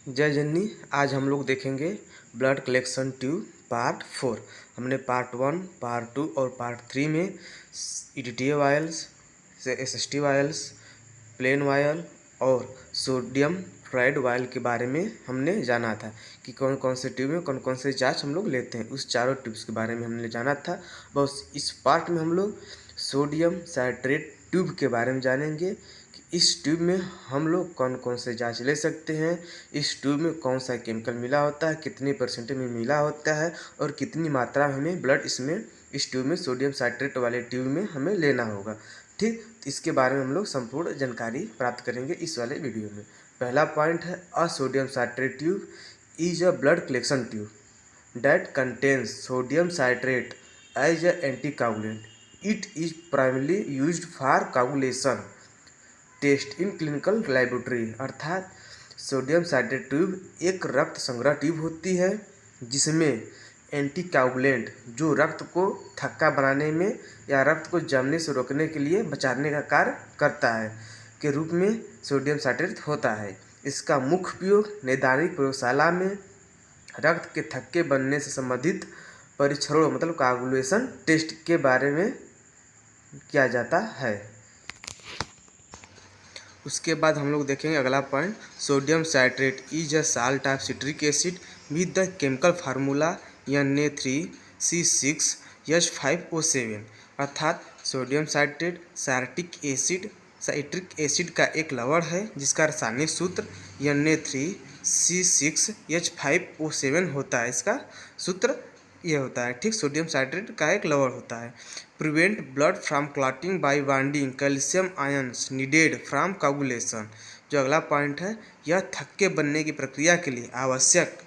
जय जननी। आज हम लोग देखेंगे ब्लड कलेक्शन ट्यूब पार्ट 4। हमने पार्ट 1, पार्ट 2 और पार्ट 3 में EDTA vials, SST vials, plain vial और सोडियम फ्लोराइड वायल के बारे में हमने जाना था कि कौन कौन से ट्यूब में कौन कौन से जांच हम लोग लेते हैं। उस चारों ट्यूब्स के बारे में हमने जाना था। बस इस पार्ट में हम लोग सोडियम साइट्रेट ट्यूब के बारे में जानेंगे कि इस ट्यूब में हम लोग कौन कौन से जांच ले सकते हैं, इस ट्यूब में कौन सा केमिकल मिला होता है, कितने परसेंटेज में मिला होता है और कितनी मात्रा में हमें ब्लड इस ट्यूब में सोडियम साइट्रेट वाले ट्यूब में हमें लेना होगा। ठीक, तो इसके बारे में हम लोग संपूर्ण जानकारी प्राप्त करेंगे इस वाले वीडियो में। पहला पॉइंट है, a sodium citrate tube is a blood collection tube that contains sodium citrate as a anticoagulant. It is primarily used for coagulation test in clinical laboratory. अर्थात सोडियम साइट्रेट ट्यूब एक रक्त संग्रह tube होती है जिसमें anticoagulant, जो रक्त को थक्का बनाने में या रक्त को जमने से रोकने के लिए बचाने का कार्य करता है, के रूप में सोडियम साइट्रेट होता है। इसका मुख्य उपयोग नैदानिक प्रयोगशाला में रक्त के थक्के बनने से संबंधित परीक्षणों मतलब कोआगुलेशन टेस्ट के बारे में किया जाता है। उसके बाद हम लोग देखेंगे अगला point, sodium citrate is a salt of citric acid with the chemical formula Na3C6H5O7। अर्थात सोडियम साइट्रेट साइट्रिक एसिड का एक लवण है जिसका रासायनिक सूत्र Na3C6H5O7 होता है। इसका सूत्र ये होता है। ठीक, सोडियम साइट्रेट का एक लवण होता है। Prevent blood from clotting bye binding calcium ions needed from coagulation. जो अगला पॉइंट है, यह थक्के बनने की प्रक्रिया के लिए आवश्यक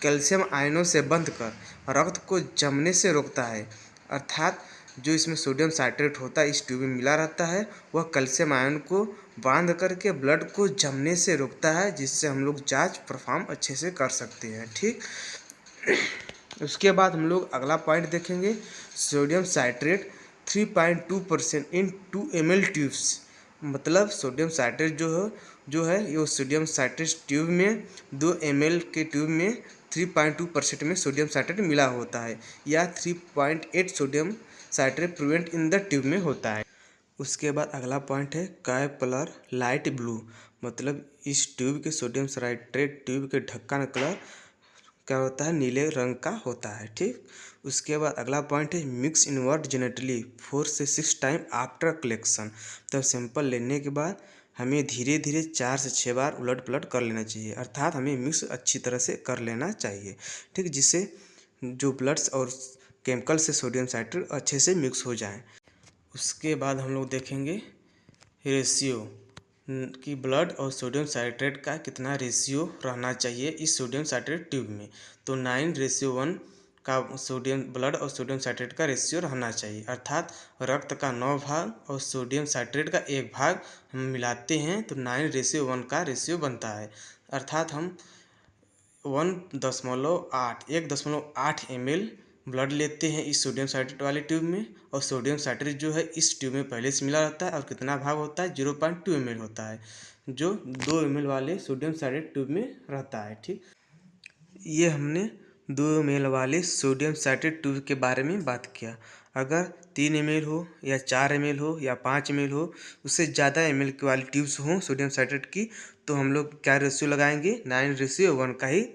कैल्शियम आयनों से बंधकर रक्त को जमने से रोकता है। अर्थात जो इसमें सोडियम साइट्रेट होता है इस ट्यूब में मिला रहता है, वह कैल्शियम आयन को बांध करके ब्लड को जमने से रोकता है, जिससे हम लोग जाँच परफॉर्म अच्छे से कर सकते हैं। ठीक, उसके बाद हम लोग अगला पॉइंट देखेंगे, सोडियम साइट्रेट 3.2% इन 2 ml ट्यूब्स। मतलब सोडियम साइट्रेट जो है ये सोडियम साइट्रेट ट्यूब में 2 ml के ट्यूब में 3.2% में सोडियम साइट्रेट मिला होता है, या 3.8 sodium citrate prevent in the tube में होता है। उसके बाद अगला पॉइंट है, कैपलर लाइट ब्लू। मतलब इस ट्यूब के सोडियम साइट्रेट ट्यूब के ढक्कन कलर क्या होता है, नीले रंग का होता है। ठीक, उसके बाद अगला पॉइंट है, मिक्स इनवर्ट जेनेटली 4 से 6 टाइम आफ्टर कलेक्शन। तो सैंपल लेने के बाद हमें धीरे धीरे 4 से 6 बार उलट पलट कर लेना चाहिए। अर्थात हमें मिक्स अच्छी तरह से कर लेना चाहिए। ठीक, जिससे जो ब्लड्स और केमिकल से सोडियम साइट्रेट अच्छे से मिक्स हो जाए। उसके बाद हम लोग देखेंगे रेशियो कि ब्लड और सोडियम साइट्रेट का कितना रेशियो रहना चाहिए इस सोडियम साइट्रेट ट्यूब में। तो 9:1 का सोडियम ब्लड और सोडियम साइट्रेट का रेशियो रहना चाहिए। अर्थात रक्त का 9 भाग और सोडियम साइट्रेट का 1 भाग हम मिलाते हैं तो 9:1 का रेशियो बनता है। अर्थात हम 1.8 ml ब्लड लेते हैं इस सोडियम साइट्रेट वाले ट्यूब में, और सोडियम साइट्रेट जो है इस ट्यूब में पहले से मिला रहता है और कितना भाग होता है, 0.2 ml होता है, जो 2 ml वाले सोडियम साइट्रेट ट्यूब में रहता है। ठीक, ये हमने 2 ml वाले सोडियम साइट्रेट ट्यूब के बारे में बात किया। अगर 3 ml हो या 4 ml हो या 5 ml हो, उससे ज़्यादा ml की वाली ट्यूब्स हों सोडियम साइट्रेट की, तो हम लोग क्या रेशियो लगाएंगे, 9:1 का ही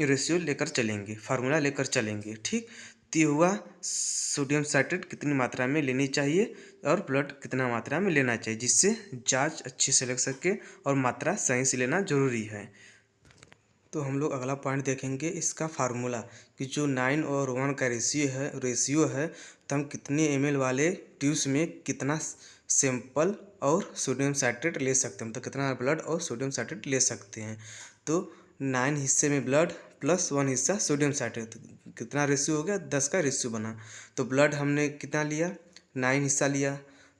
रेशियो लेकर चलेंगे, फार्मूला लेकर चलेंगे। ठीक, तो हुआ सोडियम साइट्रेट कितनी मात्रा में लेनी चाहिए और ब्लड कितना मात्रा में लेना चाहिए, जिससे जांच अच्छे से लग सके और मात्रा सही से लेना जरूरी है। तो हम लोग अगला पॉइंट देखेंगे इसका फार्मूला कि जो 9 और 1 का रेशियो है तो हम कितने ml वाले ट्यूब्स में कितना सैंपल और सोडियम साइट्रेट ले सकते हैं, तो कितना ब्लड और सोडियम साइट्रेट ले सकते हैं। तो 9 हिस्से में ब्लड प्लस 1 हिस्सा सोडियम साइट्रेट, कितना रेशियो हो गया, 10 का रेशियो बना। तो ब्लड हमने कितना लिया, 9 हिस्सा लिया,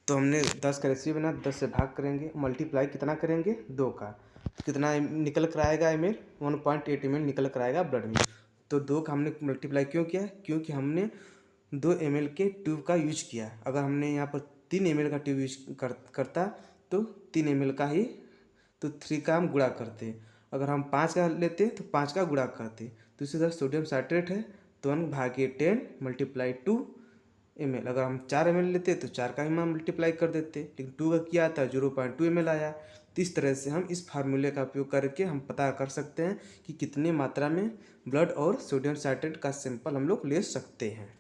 तो हमने 10 का रेशियो बना, 10 से भाग करेंगे, मल्टीप्लाई कितना करेंगे, 2 का, तो कितना निकल कर आएगा ml, 1.8 ml निकल कर आएगा ब्लड में। तो 2 का हमने मल्टीप्लाई क्यों किया, क्योंकि हमने 2 ml के ट्यूब का यूज किया। अगर हमने यहाँ पर 3 ml का ट्यूब यूज करता तो 3 ml का ही, तो 3 का हम गुणा करते अगर हम 5 का लेते तो 5 का गुणा करते। दूसरी तरफ सोडियम साइट्रेट है तो 1/10 × 2 ml। अगर हम 4 ml लेते तो 4 का ही मान मल्टीप्लाई कर देते, लेकिन 2 का किया था 0.2 ml आया। तो इस तरह से हम इस फार्मूले का उपयोग करके हम पता कर सकते हैं कि कितनी मात्रा में ब्लड और सोडियम साइट्रेट का सैंपल हम लोग ले सकते हैं।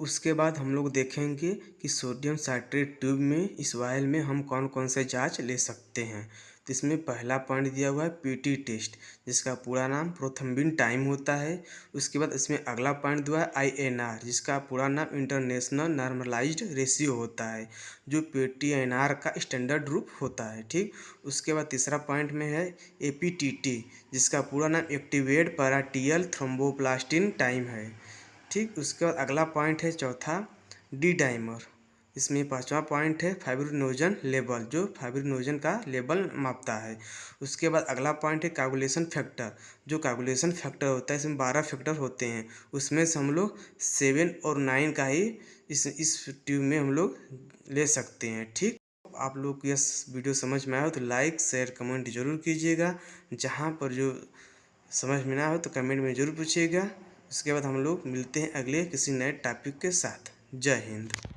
उसके बाद हम लोग देखेंगे कि सोडियम साइट्रेट ट्यूब में इस वायल में हम कौन कौन से जांच ले सकते हैं। तो इसमें पहला पॉइंट दिया हुआ है पीटी टेस्ट, जिसका पूरा नाम प्रोथ्रोम्बिन टाइम होता है। उसके बाद इसमें अगला पॉइंट दिया है आईएनआर, जिसका पूरा नाम इंटरनेशनल नॉर्मलाइज्ड रेशियो होता है, जो पीटीएनआर का स्टैंडर्ड रूप होता है। ठीक, उसके बाद तीसरा पॉइंट में है एपीटीटी, जिसका पूरा नाम एक्टिवेट पैराटियल थ्रोम्बोप्लास्टिन टाइम है। ठीक, उसके बाद अगला पॉइंट है चौथा डी डाइमर। इसमें पांचवा पॉइंट है फाइब्रिनोजन लेवल, जो फाइब्रिनोजन का लेवल मापता है। उसके बाद अगला पॉइंट है कोगुलेशन फैक्टर, जो कोगुलेशन फैक्टर होता है। इसमें 12 फैक्टर होते हैं, उसमें से हम लोग 7 और 9 का ही इस ट्यूब में हम लोग ले सकते हैं। ठीक, आप लोग को यह वीडियो समझ में आया हो तो लाइक शेयर कमेंट जरूर कीजिएगा। जहाँ पर जो समझ में ना हो तो कमेंट में ज़रूर पूछिएगा। उसके बाद हम लोग मिलते हैं अगले किसी नए टॉपिक के साथ। जय हिंद।